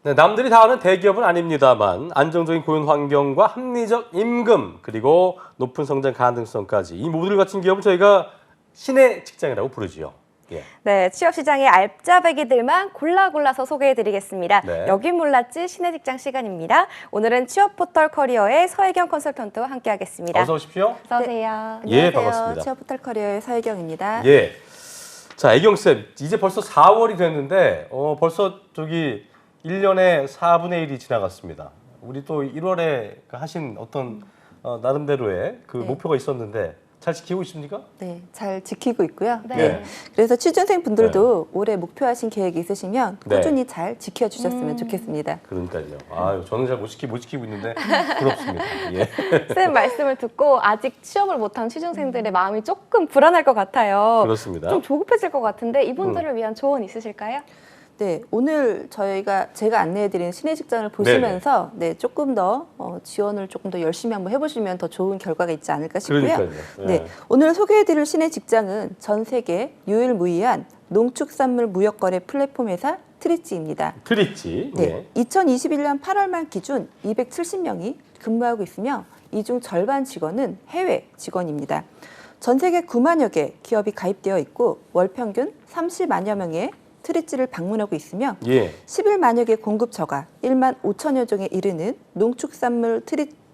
네, 남들이 다 아는 대기업은 아닙니다만 안정적인 고용 환경과 합리적 임금 그리고 높은 성장 가능성까지 이 모두를 갖춘 기업은 저희가 신의 직장이라고 부르지요. 예. 네, 취업 시장의 알짜배기들만 골라서 소개해드리겠습니다. 네. 여긴 몰랐지 신의 직장 시간입니다. 오늘은 취업 포털 커리어의 서혜경 컨설턴트와 함께하겠습니다. 어서 오십시오. 어서 오세요. 예, 반갑습니다. 취업 포털 커리어의 서혜경입니다. 예. 자, 애경쌤, 이제 벌써 4월이 됐는데 벌써 저기 1년에 4분의 1이 지나갔습니다. 우리 또 1월에 하신 어떤 나름대로의 그 네. 목표가 있었는데 잘 지키고 있습니까? 네, 잘 지키고 있고요. 네. 네. 그래서 취준생 분들도 올해 목표하신 계획이 있으시면 네. 꾸준히 잘 지켜주셨으면 좋겠습니다. 그러니까요. 아유, 저는 잘 못 지키고 있는데 부럽습니다. 예. 쌤 말씀을 듣고 아직 취업을 못한 취준생들의 마음이 조금 불안할 것 같아요. 그렇습니다. 좀 조급해질 것 같은데 이분들을 위한 조언 있으실까요? 네, 오늘 제가 안내해드린 신의 직장을 보시면서 조금 더 지원을 조금 더 열심히 한번 해보시면 더 좋은 결과가 있지 않을까 싶고요. 그러니까요. 네, 오늘 소개해드릴 신의 직장은 전 세계 유일무이한 농축산물 무역거래 플랫폼 회사 트리찌입니다. 트리찌. 네, 2021년 8월 말 기준 270명이 근무하고 있으며 이 중 절반 직원은 해외 직원입니다. 전 세계 9만여 개 기업이 가입되어 있고 월 평균 30만여 명의 트리찌를 방문하고 있으며 예. 11만여 개 공급처가 1만 5천여 종에 이르는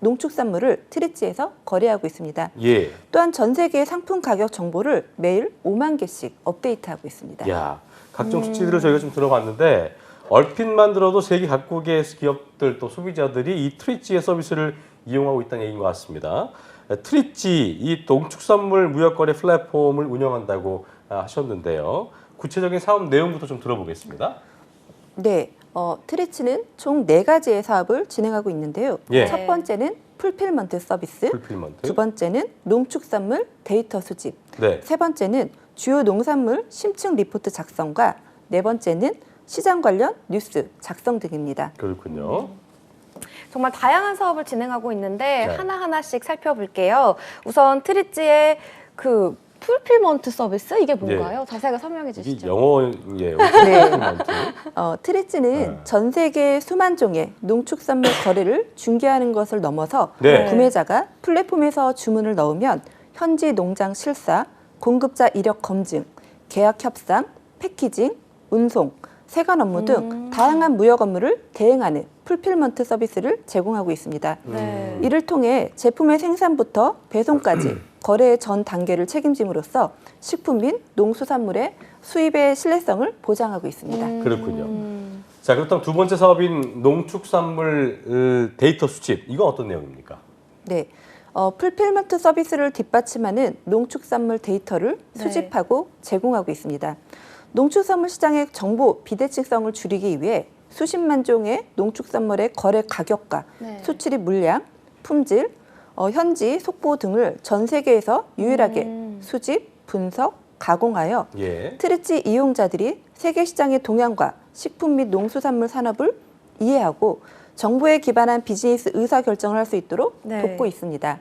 농축산물을 트리찌에서 거래하고 있습니다. 예. 또한 전 세계 상품 가격 정보를 매일 5만 개씩 업데이트하고 있습니다. 야, 각종 수치들을 저희가 좀 들어봤는데 얼핏만 들어도 세계 각국의 기업들 또 소비자들이 이 트리찌의 서비스를 이용하고 있다는 얘기인 것 같습니다. 트리찌, 이 농축산물 무역거래 플랫폼을 운영한다고 하셨는데요. 구체적인 사업 내용부터 좀 들어보겠습니다. 네, 트리찌는 총 4가지의 사업을 진행하고 있는데요. 예. 첫 번째는 풀필먼트 서비스, 풀필먼트. 두 번째는 농축산물 데이터 수집, 네. 세 번째는 주요 농산물 심층 리포트 작성과 네 번째는 시장 관련 뉴스 작성 등입니다. 그렇군요. 정말 다양한 사업을 진행하고 있는데 네. 하나하나씩 살펴볼게요. 우선 트리찌의 그 풀필먼트 서비스 이게 뭔가요? 자세하게 설명해 이게 주시죠. 영어예요. 네. 풀필먼트. 트리찌는 네. 전 세계 수만 종의 농축산물 거래를 중개하는 것을 넘어서 네. 구매자가 플랫폼에서 주문을 넣으면 현지 농장 실사, 공급자 이력 검증, 계약 협상, 패키징, 운송, 세관 업무 등 다양한 무역 업무를 대행하는 풀필먼트 서비스를 제공하고 있습니다. 네. 이를 통해 제품의 생산부터 배송까지 거래의 전 단계를 책임짐으로써 식품 및 농수산물의 수입의 신뢰성을 보장하고 있습니다. 그렇군요. 자, 그렇다면 두 번째 사업인 농축산물 데이터 수집, 이건 어떤 내용입니까? 네, 풀필먼트 서비스를 뒷받침하는 농축산물 데이터를 네. 수집하고 제공하고 있습니다. 농축산물 시장의 정보 비대칭성을 줄이기 위해 수십만 종의 농축산물의 거래 가격과 네. 수출입 물량, 품질, 현지 속보 등을 전 세계에서 유일하게 수집, 분석, 가공하여 예. 트리찌 이용자들이 세계 시장의 동향과 식품 및 농수산물 산업을 이해하고 정보에 기반한 비즈니스 의사결정을 할 수 있도록 네. 돕고 있습니다.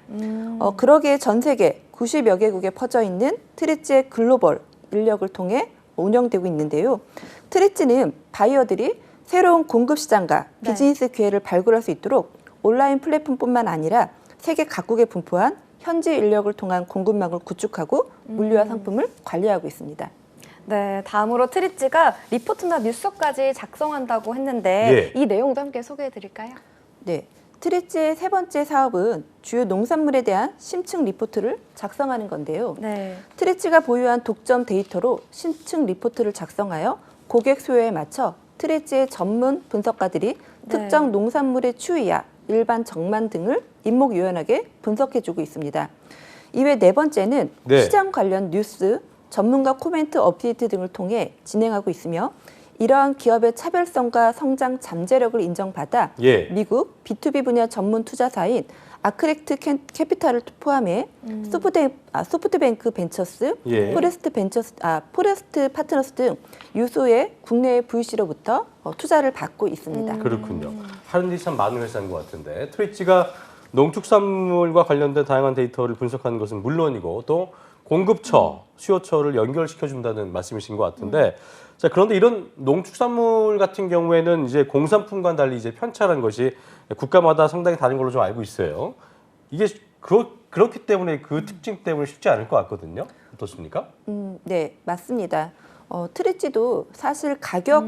그러기에 전 세계 90여 개국에 퍼져 있는 트리찌의 글로벌 인력을 통해 운영되고 있는데요. 트리찌는 바이어들이 새로운 공급 시장과 네. 비즈니스 기회를 발굴할 수 있도록 온라인 플랫폼뿐만 아니라 세계 각국에 분포한 현지 인력을 통한 공급망을 구축하고 물류와 상품을 관리하고 있습니다. 네, 다음으로 트리찌가 리포트나 뉴스까지 작성한다고 했는데 예. 이 내용도 함께 소개해 드릴까요? 네, 트리찌의 세 번째 사업은 주요 농산물에 대한 심층 리포트를 작성하는 건데요. 네. 트리찌가 보유한 독점 데이터로 심층 리포트를 작성하여 고객 수요에 맞춰 트리찌의 전문 분석가들이 특정 농산물의 추이야 일반 정만 등을 일목요연하게 분석해주고 있습니다. 이외 네 번째는 네. 시장 관련 뉴스, 전문가 코멘트 업데이트 등을 통해 진행하고 있으며 이러한 기업의 차별성과 성장 잠재력을 인정받아 예. 미국 B2B 분야 전문 투자사인 아크렉트 캐피탈을 포함해 소프트뱅크 벤처스, 예. 포레스트 파트너스 등 유수의 국내의 VC로부터 투자를 받고 있습니다. 그렇군요. 하는 일이 참 많은 회사인 것 같은데 트위치가 농축산물과 관련된 다양한 데이터를 분석하는 것은 물론이고 또 공급처, 수요처를 연결시켜준다는 말씀이신 것 같은데 자, 그런데 이런 농축산물 같은 경우에는 이제 공산품과는 달리 이제 편차라는 것이 국가마다 상당히 다른 걸로 좀 알고 있어요. 이게 그렇기 때문에 그 특징 때문에 쉽지 않을 것 같거든요. 어떻습니까? 네, 맞습니다. 트리찌도 사실 가격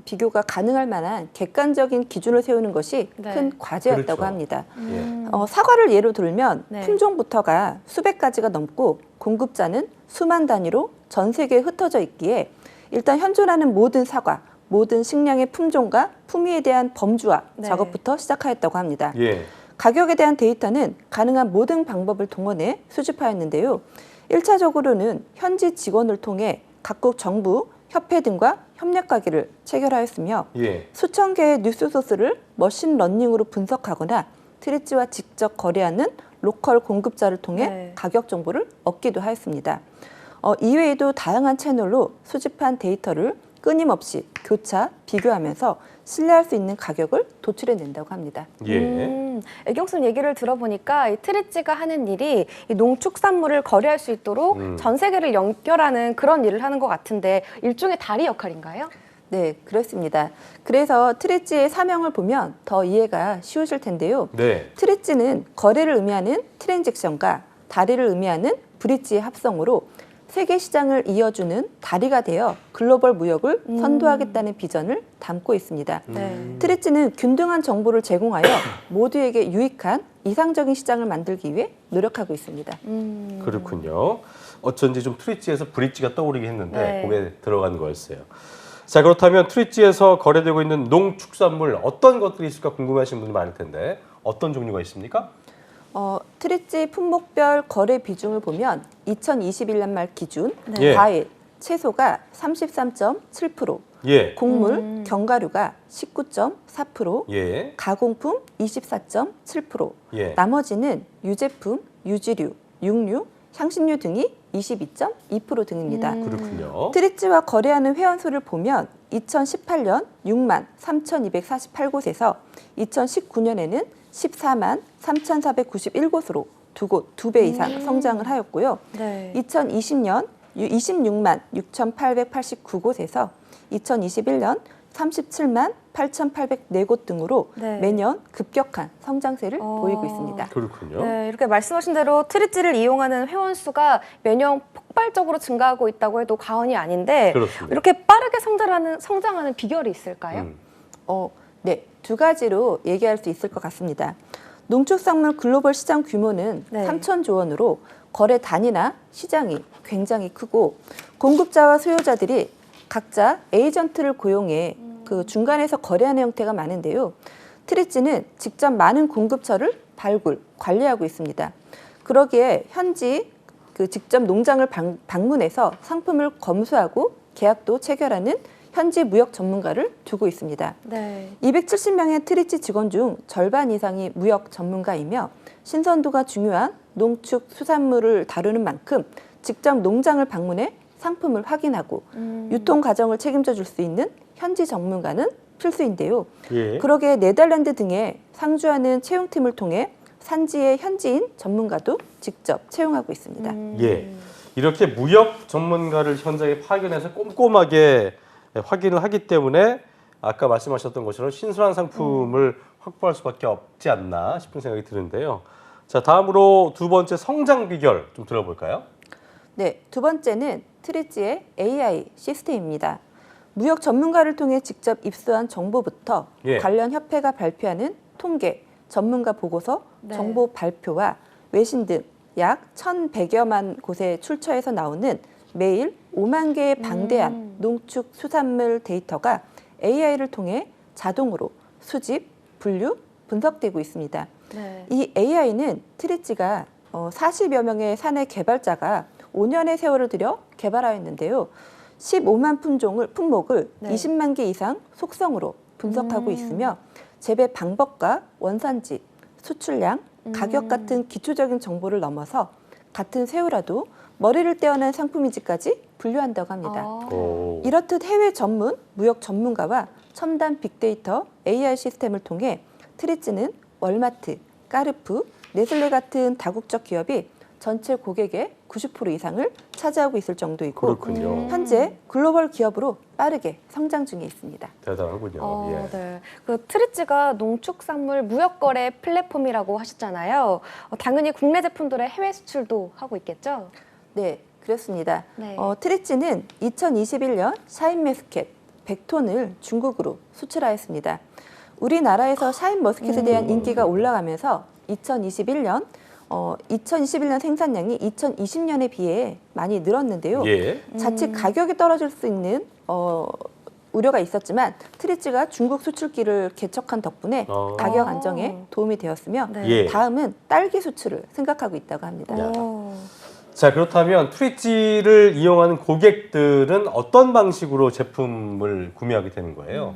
비교가 가능할 만한 객관적인 기준을 세우는 것이 네. 큰 과제였다고 그렇죠. 합니다. 예. 사과를 예로 들면 네. 품종부터가 수백 가지가 넘고 공급자는 수만 단위로 전 세계에 흩어져 있기에 일단 현존하는 모든 사과, 모든 식량의 품종과 품위에 대한 범주화 네. 작업부터 시작하였다고 합니다. 예. 가격에 대한 데이터는 가능한 모든 방법을 동원해 수집하였는데요. 1차적으로는 현지 직원을 통해 각국 정부, 협회 등과 협력 관계를 체결하였으며 예. 수천 개의 뉴스 소스를 머신러닝으로 분석하거나 트리찌와 직접 거래하는 로컬 공급자를 통해 네. 가격 정보를 얻기도 하였습니다. 이외에도 다양한 채널로 수집한 데이터를 끊임없이 교차, 비교하면서 신뢰할 수 있는 가격을 도출해낸다고 합니다. 예. 애경순 얘기를 들어보니까 이 트리찌가 하는 일이 이 농축산물을 거래할 수 있도록 전 세계를 연결하는 그런 일을 하는 것 같은데 일종의 다리 역할인가요? 네, 그렇습니다. 그래서 트리찌의 사명을 보면 더 이해가 쉬우실 텐데요. 네. 트리찌는 거래를 의미하는 트랜잭션과 다리를 의미하는 브릿지의 합성으로 세계 시장을 이어주는 다리가 되어 글로벌 무역을 선도하겠다는 비전을 담고 있습니다. 네. 트리찌는 균등한 정보를 제공하여 모두에게 유익한 이상적인 시장을 만들기 위해 노력하고 있습니다. 그렇군요. 어쩐지 좀 트리찌에서 브릿지가 떠오르긴 했는데 네. 거기에 들어간 거였어요. 자, 그렇다면 트리찌에서 거래되고 있는 농축산물 어떤 것들이 있을까 궁금해하시는 분이 많을 텐데 어떤 종류가 있습니까? 트리찌 품목별 거래 비중을 보면 2021년 말 기준 예. 과일, 채소가 33.7%, 예. 곡물, 견과류가 19.4%, 예. 가공품 24.7%, 예. 나머지는 유제품, 유지류, 육류, 향신료 등이 22.2% 등입니다. 그렇군요. 트리찌와 거래하는 회원수를 보면 2018년 6만 3,248곳에서 2019년에는 14만 3,491곳으로 두 배 이상 성장을 하였고요. 네. 2020년 26만 6,889곳에서 2021년 37만 8,804곳 등으로 네. 매년 급격한 성장세를 보이고 있습니다. 그렇군요. 네, 이렇게 말씀하신 대로 트리찌를 이용하는 회원 수가 매년 폭발적으로 증가하고 있다고 해도 과언이 아닌데 그렇습니다. 이렇게 빠르게 성장하는 비결이 있을까요? 네, 두 가지로 얘기할 수 있을 것 같습니다. 농축산물 글로벌 시장 규모는 네. 3,000조 원으로 거래 단위나 시장이 굉장히 크고 공급자와 수요자들이 각자 에이전트를 고용해 그 중간에서 거래하는 형태가 많은데요. 트리찌는 직접 많은 공급처를 발굴, 관리하고 있습니다. 그러기에 현지 직접 농장을 방문해서 상품을 검수하고 계약도 체결하는 현지 무역 전문가를 두고 있습니다. 네. 270명의 트리찌 직원 중 절반 이상이 무역 전문가이며 신선도가 중요한 농축 수산물을 다루는 만큼 직접 농장을 방문해 상품을 확인하고 유통 과정을 책임져 줄 수 있는 현지 전문가는 필수인데요. 예. 그러기에 네덜란드 등에 상주하는 채용팀을 통해 산지의 현지인 전문가도 직접 채용하고 있습니다. 예. 이렇게 무역 전문가를 현장에 파견해서 꼼꼼하게 확인을 하기 때문에 아까 말씀하셨던 것처럼 신선한 상품을 확보할 수밖에 없지 않나 싶은 생각이 드는데요. 자, 다음으로 두 번째 성장 비결 좀 들어볼까요? 네, 두 번째는 트리찌의 AI 시스템입니다. 무역 전문가를 통해 직접 입수한 정보부터 예. 관련 협회가 발표하는 통계, 전문가 보고서, 네. 정보 발표와 외신 등 약 1,100여만 곳에 출처해서 나오는 매일 5만 개의 방대한 농축 수산물 데이터가 AI를 통해 자동으로 수집, 분류, 분석되고 있습니다. 네. 이 AI는 트리찌가 40여 명의 사내 개발자가 5년의 세월을 들여 개발하였는데요. 15만 품목을 네. 20만 개 이상 속성으로 분석하고 있으며 재배 방법과 원산지, 수출량, 가격 같은 기초적인 정보를 넘어서 같은 새우라도 머리를 떼어낸 상품인지까지 분류한다고 합니다. 오. 이렇듯 해외 전문 무역 전문가와 첨단 빅데이터 AI 시스템을 통해 트리찌는 월마트, 까르푸, 네슬레 같은 다국적 기업이 전체 고객의 90% 이상을 차지하고 있을 정도이고 그렇군요. 현재 글로벌 기업으로 빠르게 성장 중에 있습니다. 대단하군요. 예. 네. 그 트리찌가 농축산물 무역거래 플랫폼이라고 하셨잖아요. 당연히 국내 제품들의 해외 수출도 하고 있겠죠? 네, 그렇습니다. 네. 트리찌는 2021년 샤인머스켓 100톤을 중국으로 수출하였습니다. 우리나라에서 샤인머스켓에 대한 인기가 올라가면서 2021년 생산량이 2020년에 비해 많이 늘었는데요. 예. 자칫 가격이 떨어질 수 있는 우려가 있었지만 트리찌가 중국 수출기를 개척한 덕분에 가격 안정에 도움이 되었으며 네. 예. 다음은 딸기 수출을 생각하고 있다고 합니다. 야. 오. 자, 그렇다면 트리찌를 이용하는 고객들은 어떤 방식으로 제품을 구매하게 되는 거예요?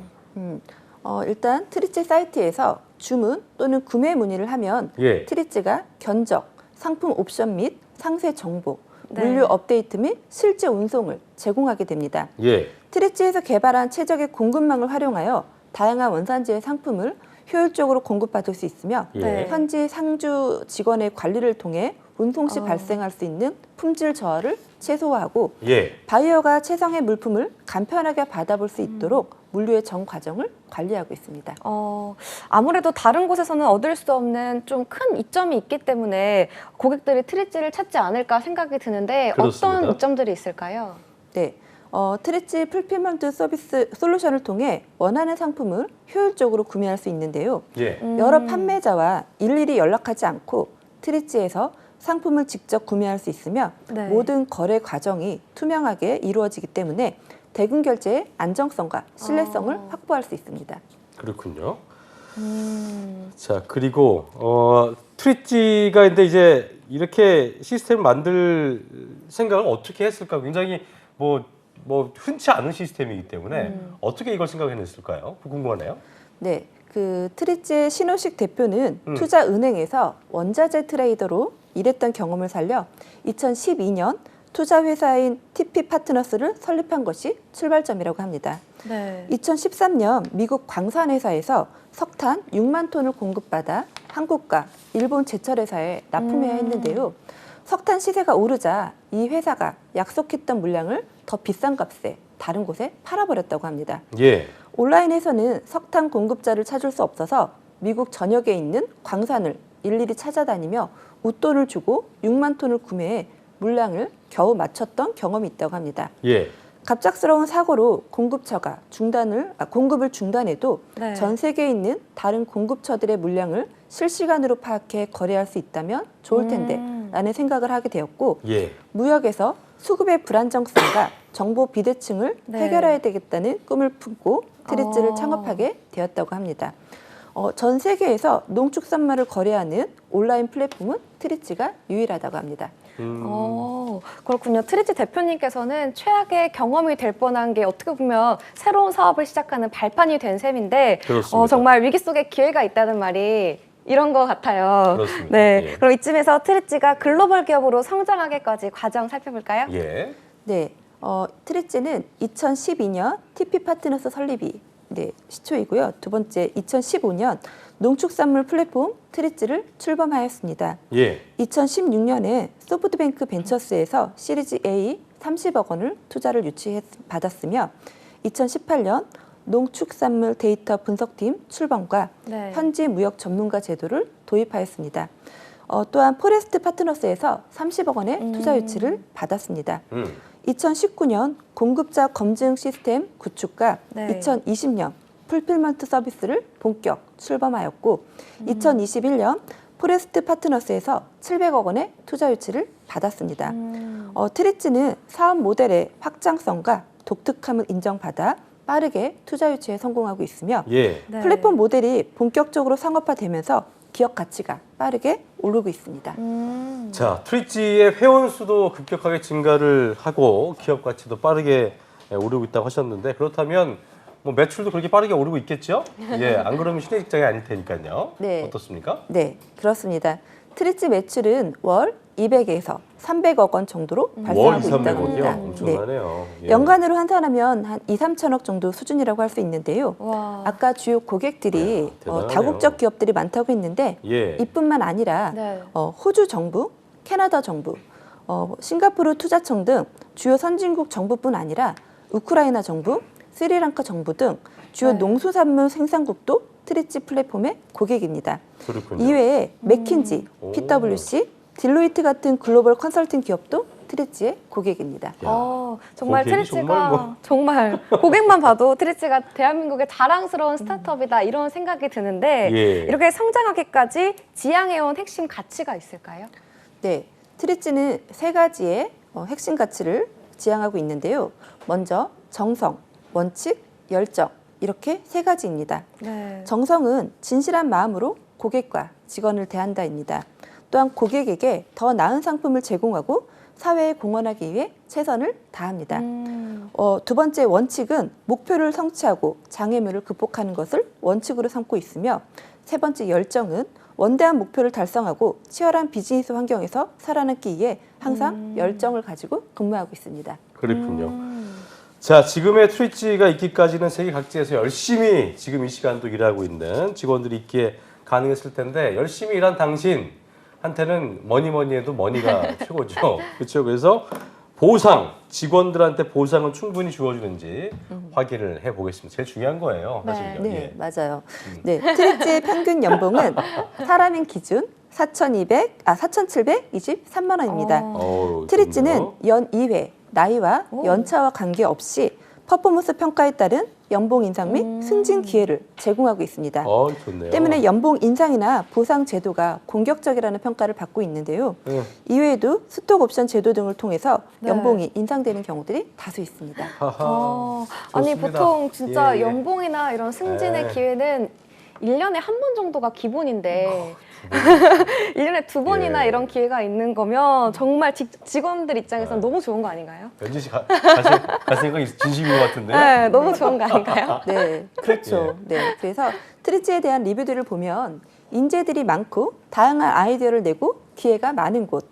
일단 트리찌 사이트에서 주문 또는 구매 문의를 하면 예. 트리찌가 견적, 상품 옵션 및 상세 정보, 네. 물류 업데이트 및 실제 운송을 제공하게 됩니다. 예. 트리찌에서 개발한 최적의 공급망을 활용하여 다양한 원산지의 상품을 효율적으로 공급받을 수 있으며 예. 현지 상주 직원의 관리를 통해 운송 시 발생할 수 있는 품질 저하를 최소화하고 예. 바이어가 최상의 물품을 간편하게 받아볼 수 있도록 물류의 전 과정을 관리하고 있습니다. 아무래도 다른 곳에서는 얻을 수 없는 좀 큰 이점이 있기 때문에 고객들이 트리찌를 찾지 않을까 생각이 드는데 그렇습니다. 어떤 이점들이 있을까요? 네, 트리찌 풀필먼트 서비스 솔루션을 통해 원하는 상품을 효율적으로 구매할 수 있는데요. 예. 여러 판매자와 일일이 연락하지 않고 트리찌에서 상품을 직접 구매할 수 있으며 네. 모든 거래 과정이 투명하게 이루어지기 때문에 대금 결제의 안정성과 신뢰성을 확보할 수 있습니다. 그렇군요. 자, 그리고 트리찌가 근데 이제 이렇게 시스템을 만들 생각을 어떻게 했을까? 굉장히 뭐 흔치 않은 시스템이기 때문에 어떻게 이걸 생각해냈을까요? 궁금하네요. 네, 그 트리찌의 신호식 대표는 투자은행에서 원자재 트레이더로 일했던 경험을 살려 2012년 투자 회사인 TP 파트너스를 설립한 것이 출발점이라고 합니다. 네. 2013년 미국 광산회사에서 석탄 6만 톤을 공급받아 한국과 일본 제철회사에 납품해야 했는데요. 석탄 시세가 오르자 이 회사가 약속했던 물량을 더 비싼 값에 다른 곳에 팔아버렸다고 합니다. 예. 온라인에서는 석탄 공급자를 찾을 수 없어서 미국 전역에 있는 광산을 일일이 찾아다니며 웃돈을 주고 6만 톤을 구매해 물량을 겨우 맞췄던 경험이 있다고 합니다. 예. 갑작스러운 사고로 공급을 중단해도 네. 전 세계에 있는 다른 공급처들의 물량을 실시간으로 파악해 거래할 수 있다면 좋을 텐데 라는 생각을 하게 되었고 예. 무역에서 수급의 불안정성과 정보 비대칭을 네. 해결해야 되겠다는 꿈을 품고 트리찌를 창업하게 되었다고 합니다. 전 세계에서 농축산물을 거래하는 온라인 플랫폼은 트리찌가 유일하다고 합니다. 그렇군요. 트리찌 대표님께서는 최악의 경험이 될 뻔한 게 어떻게 보면 새로운 사업을 시작하는 발판이 된 셈인데 그렇습니다. 정말 위기 속에 기회가 있다는 말이 이런 것 같아요. 그렇습니다. 네, 예. 그럼 이쯤에서 트리찌가 글로벌 기업으로 성장하기까지 과정 살펴볼까요? 예. 네, 트리찌는 2012년 TP 파트너스 설립이 시초이고요. 두 번째, 2015년 농축산물 플랫폼 트리찌를 출범하였습니다. 예. 2016년에 소프트뱅크 벤처스에서 시리즈 A 30억 원을 투자를 받았으며 2018년 농축산물 데이터 분석팀 출범과 네. 현지 무역 전문가 제도를 도입하였습니다. 또한 포레스트 파트너스에서 30억 원의 투자 유치를 받았습니다. 2019년 공급자 검증 시스템 구축과 네. 2020년 풀필먼트 서비스를 본격 출범하였고 2021년 포레스트 파트너스에서 700억 원의 투자 유치를 받았습니다. 트리찌는 사업 모델의 확장성과 독특함을 인정받아 빠르게 투자 유치에 성공하고 있으며 예. 네. 플랫폼 모델이 본격적으로 상업화되면서 기업 가치가 빠르게 오르고 있습니다. 자, 트리찌의 회원 수도 급격하게 증가를 하고 기업 가치도 빠르게 오르고 있다고 하셨는데 그렇다면 뭐 매출도 그렇게 빠르게 오르고 있겠죠? 예, 안 그러면 신의 직장이 아닐 테니까요. 네. 어떻습니까? 네, 그렇습니다. 트리찌 매출은 월 200에서 300억 원 정도로 월 발생하고 2, 있다고 300억이요? 합니다. 엄청나네요. 예. 연간으로 환산하면 한 2, 3천억 정도 수준이라고 할 수 있는데요. 와. 아까 주요 고객들이 이야, 대단하네요. 다국적 기업들이 많다고 했는데 예. 이뿐만 아니라 네. 호주 정부, 캐나다 정부, 싱가포르 투자청 등 주요 선진국 정부뿐 아니라 우크라이나 정부, 스리랑카 정부 등 주요 네. 농수산물 생산국도 트리치 플랫폼의 고객입니다. 그렇군요. 이외에 맥킨지, 오. PwC, 딜로이트 같은 글로벌 컨설팅 기업도 트리치의 고객입니다. 야, 정말 고객이 트리치가 정말 고객만 봐도 트리치가 대한민국의 자랑스러운 스타트업이다 이런 생각이 드는데 예. 이렇게 성장하기까지 지향해온 핵심 가치가 있을까요? 네, 트리치는 세 가지의 핵심 가치를 지향하고 있는데요. 먼저 정성, 원칙, 열정 이렇게 세 가지입니다. 네. 정성은 진실한 마음으로 고객과 직원을 대한다입니다. 또한 고객에게 더 나은 상품을 제공하고 사회에 공헌하기 위해 최선을 다합니다. 두 번째 원칙은 목표를 성취하고 장애물을 극복하는 것을 원칙으로 삼고 있으며 세 번째 열정은 원대한 목표를 달성하고 치열한 비즈니스 환경에서 살아남기 위해 항상 열정을 가지고 근무하고 있습니다. 그렇군요. 자, 지금의 트리치가 있기까지는 세계 각지에서 열심히 지금 이 시간도 일하고 있는 직원들이 있기에 가능했을 텐데 열심히 일한 당신한테는 뭐니 해도 머니가 최고죠. 그렇죠. 그래서 보상, 직원들한테 보상은 충분히 주어주는지 확인을 해보겠습니다. 제일 중요한 거예요. 네. 사실요. 네, 예. 맞아요. 네, 트리치의 평균 연봉은 사람인 기준 4,723만 원입니다. 어우, 트리치는 좋네요. 연 2회, 나이와 오. 연차와 관계없이 퍼포먼스 평가에 따른 연봉 인상 및 승진 기회를 제공하고 있습니다. 좋네요. 때문에 연봉 인상이나 보상 제도가 공격적이라는 평가를 받고 있는데요. 이외에도 스톡 옵션 제도 등을 통해서 네. 연봉이 인상되는 경우들이 다수 있습니다. 하하. 아니 좋습니다. 보통 진짜 예, 예. 연봉이나 이런 승진의 네. 기회는 1년에 한 번 정도가 기본인데 1년에 두 번이나 예. 이런 기회가 있는 거면 정말 직원들 입장에서는 너무 좋은 거 아닌가요? 연지 씨 갈 생각이 진심인 것 같은데. 네, 너무 좋은 거 아닌가요? 네, 그렇죠. 네, 그래서 트리치에 대한 리뷰들을 보면 인재들이 많고 다양한 아이디어를 내고 기회가 많은 곳,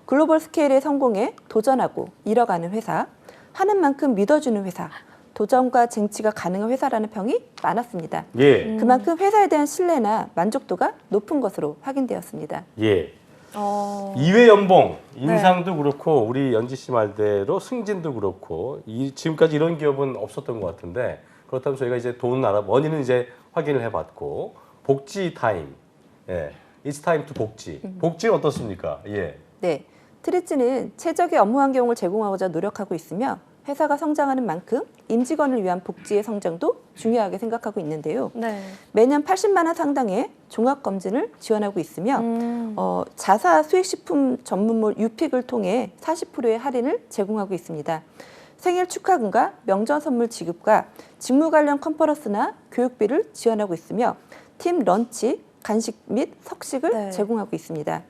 글로벌 스케일의 성공에 도전하고 이뤄가는 회사, 하는 만큼 믿어주는 회사, 도전과 쟁취가 가능한 회사라는 평이 많았습니다. 예. 그만큼 회사에 대한 신뢰나 만족도가 높은 것으로 확인되었습니다. 예. 어, 2회 연봉 인상도 그렇고 우리 연지 씨 말대로 승진도 그렇고 지금까지 이런 기업은 없었던 것 같은데 그렇다면 저희가 이제 돈 알아 머니는 이제 확인을 해봤고 복지 타임, 예, It's time to 복지. 복지는 어떻습니까? 예. 네, 트리치는 최적의 업무 환경을 제공하고자 노력하고 있으며 회사가 성장하는 만큼 임직원을 위한 복지의 성장도 중요하게 생각하고 있는데요. 네. 매년 80만 원 상당의 종합검진을 지원하고 있으며 자사 수익식품 전문몰 유픽을 통해 40%의 할인을 제공하고 있습니다. 생일 축하금과 명절 선물 지급과 직무 관련 컨퍼런스나 교육비를 지원하고 있으며 팀 런치, 간식 및 석식을 네. 제공하고 있습니다.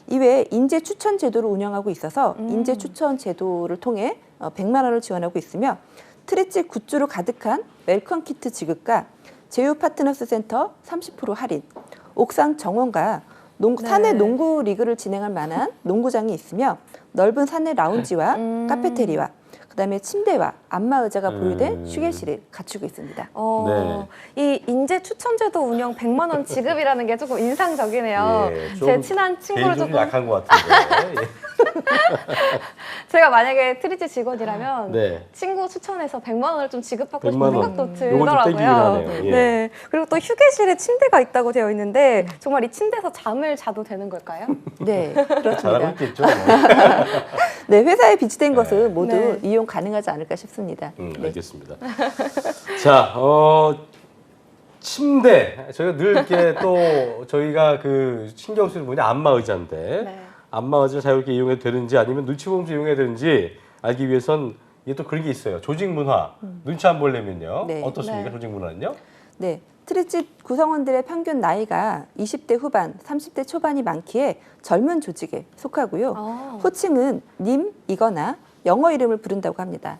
이외에 인재 추천 제도를 운영하고 있어서 인재 추천 제도를 통해 100만 원을 지원하고 있으며 트리치 굿즈로 가득한 웰컴 키트 지급과 제휴 파트너스 센터 30% 할인, 옥상 정원과 네. 사내 농구 리그를 진행할 만한 농구장이 있으며 넓은 사내 라운지와 카페테리아, 그다음에 침대와 안마 의자가 보유된 휴게실을 갖추고 있습니다. 이 인재 추천제도 운영 100만 원 지급이라는 게 조금 인상적이네요. 예, 제 친한 친구를 개인적으로 조금 약한 것 같은데. 예. 제가 만약에 트리치 직원이라면 네. 친구 추천해서 100만 원을 좀 지급하고 100만 싶은 원. 생각도 요건 좀 떼기긴 들더라고요. 하네요. 예. 네. 그리고 또 휴게실에 침대가 있다고 되어 있는데 정말 이 침대에서 잠을 자도 되는 걸까요? 네, 잘하고 그렇습니다. 있겠죠. 네, 회사에 비치된 것은 모두 네. 이용 가능하지 않을까 싶습니다. 네. 알겠습니다. 자, 침대. 저희가 늘 이렇게 또 저희가 그 신경 쓰는 분이 안마 의자인데 네. 안마 의자 자유롭게 이용해도 되는지 아니면 눈치 보면서 이용해야 되는지 알기 위해선 이게 또 그런 게 있어요. 조직 문화. 눈치 안 보려면요. 네. 어떻습니까? 네. 조직 문화는요? 네, 트리치 구성원들의 평균 나이가 20대 후반, 30대 초반이 많기에 젊은 조직에 속하고요. 호칭은 님이거나 영어 이름을 부른다고 합니다.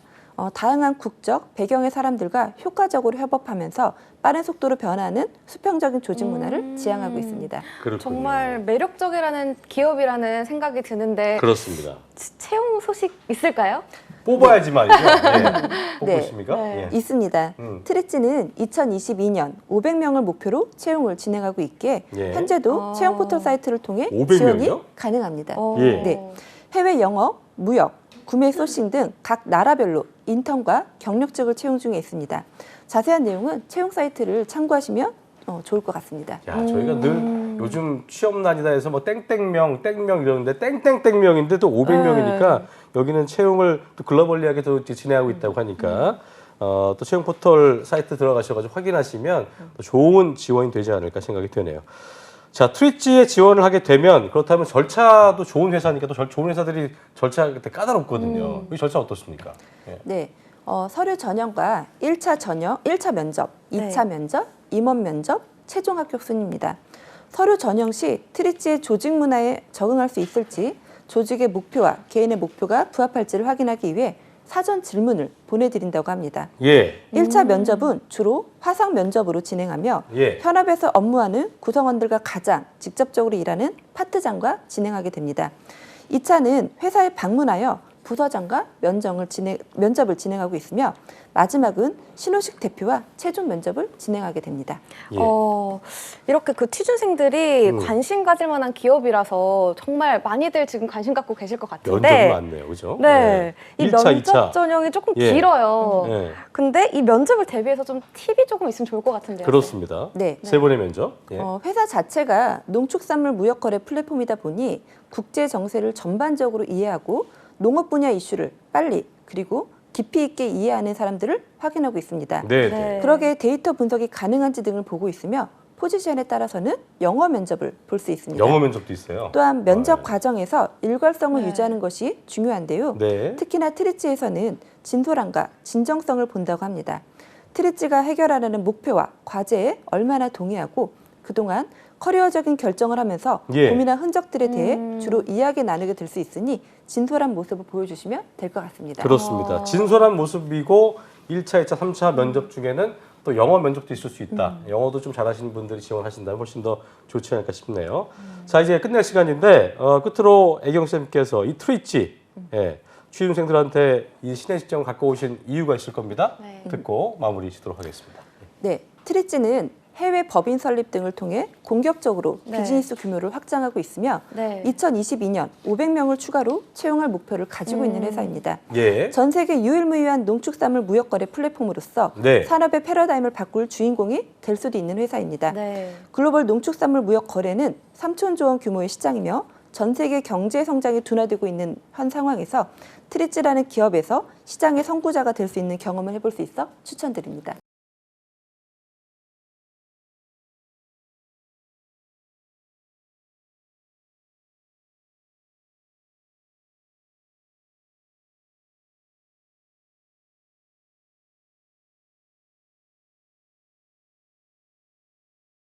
다양한 국적, 배경의 사람들과 효과적으로 협업하면서 빠른 속도로 변하는 수평적인 조직 문화를 지향하고 있습니다. 그렇군요. 정말 매력적이라는 기업이라는 생각이 드는데 그렇습니다. 채용 소식 있을까요? 뽑아야지 말이죠. 뽑고 네. 있습니까? 네. 예. 있습니다. 트리찌는 2022년 500명을 목표로 채용을 진행하고 있기에 예. 현재도 채용 포털 사이트를 통해 500 지원이 명이요? 가능합니다. 예. 네. 해외 영업, 무역, 구매 소싱 등 각 나라별로 인턴과 경력직을 채용 중에 있습니다. 자세한 내용은 채용 사이트를 참고하시면 좋을 것 같습니다. 야, 저희가 늘 요즘 취업난이다 해서 뭐 땡땡명, 땡명 이러는데 땡땡땡명인데 또 500명이니까 여기는 채용을 또 글로벌리하게 또 이제 진행하고 있다고 하니까 또 채용 포털 사이트 들어가셔가지고 확인하시면 또 좋은 지원이 되지 않을까 생각이 되네요. 자, 트리찌에 지원을 하게 되면 그렇다면 절차도 좋은 회사니까 또 좋은 회사들이 절차가 까다롭거든요. 이 절차 어떻습니까? 예. 네. 서류 전형과 1차 면접, 2차 네. 면접, 임원 면접, 최종 합격 순입니다. 서류 전형 시 트리찌의 조직 문화에 적응할 수 있을지, 조직의 목표와 개인의 목표가 부합할지를 확인하기 위해 사전 질문을 보내드린다고 합니다. 예. 1차 면접은 주로 화상 면접으로 진행하며 예. 현업에서 업무하는 구성원들과 가장 직접적으로 일하는 파트장과 진행하게 됩니다. 2차는 회사에 방문하여 부서장과 면접을 진행하고 있으며 마지막은 신호식 대표와 최종 면접을 진행하게 됩니다. 예. 이렇게 그 취준생들이 관심 가질 만한 기업이라서 정말 많이들 지금 관심 갖고 계실 것 면접이 같은데. 많네요. 그죠? 네. 이 1차, 면접 2차. 전형이 조금 예. 길어요. 예. 근데 이 면접을 대비해서 좀 팁이 조금 있으면 좋을 것 같은데요. 그렇습니다. 네. 세 번의 면접. 예. 회사 자체가 농축산물 무역거래 플랫폼이다 보니 국제 정세를 전반적으로 이해하고 농업 분야 이슈를 빨리 그리고 깊이 있게 이해하는 사람들을 확인하고 있습니다. 네. 네. 그러게 데이터 분석이 가능한지 등을 보고 있으며 포지션에 따라서는 영어 면접을 볼 수 있습니다. 영어 면접도 있어요. 또한 면접 네. 과정에서 일관성을 네. 유지하는 것이 중요한데요. 네. 특히나 트리찌에서는 진솔함과 진정성을 본다고 합니다. 트리찌가 해결하려는 목표와 과제에 얼마나 동의하고 그동안 커리어적인 결정을 하면서 예. 고민한 흔적들에 대해 주로 이야기 나누게 될 수 있으니 진솔한 모습을 보여주시면 될 것 같습니다. 그렇습니다. 진솔한 모습이고 1차, 2차, 3차 면접 중에는 또 영어 면접도 있을 수 있다. 영어도 좀 잘하시는 분들이 지원하신다면 훨씬 더 좋지 않을까 싶네요. 자, 이제 끝낼 시간인데 끝으로 애경 쌤께서 이 트리찌 취준생들한테 이 신의 시점을 갖고 오신 이유가 있을 겁니다. 네. 듣고 마무리 짓도록 하겠습니다. 네, 트리찌는 해외 법인 설립 등을 통해 공격적으로 네. 비즈니스 규모를 확장하고 있으며 네. 2022년 500명을 추가로 채용할 목표를 가지고 있는 회사입니다. 예. 전 세계 유일무이한 농축산물 무역거래 플랫폼으로서 네. 산업의 패러다임을 바꿀 주인공이 될 수도 있는 회사입니다. 네. 글로벌 농축산물 무역 거래는 3천조 원 규모의 시장이며 전 세계 경제 성장이 둔화되고 있는 한 상황에서 트리찌라는 기업에서 시장의 선구자가 될 수 있는 경험을 해볼 수 있어 추천드립니다.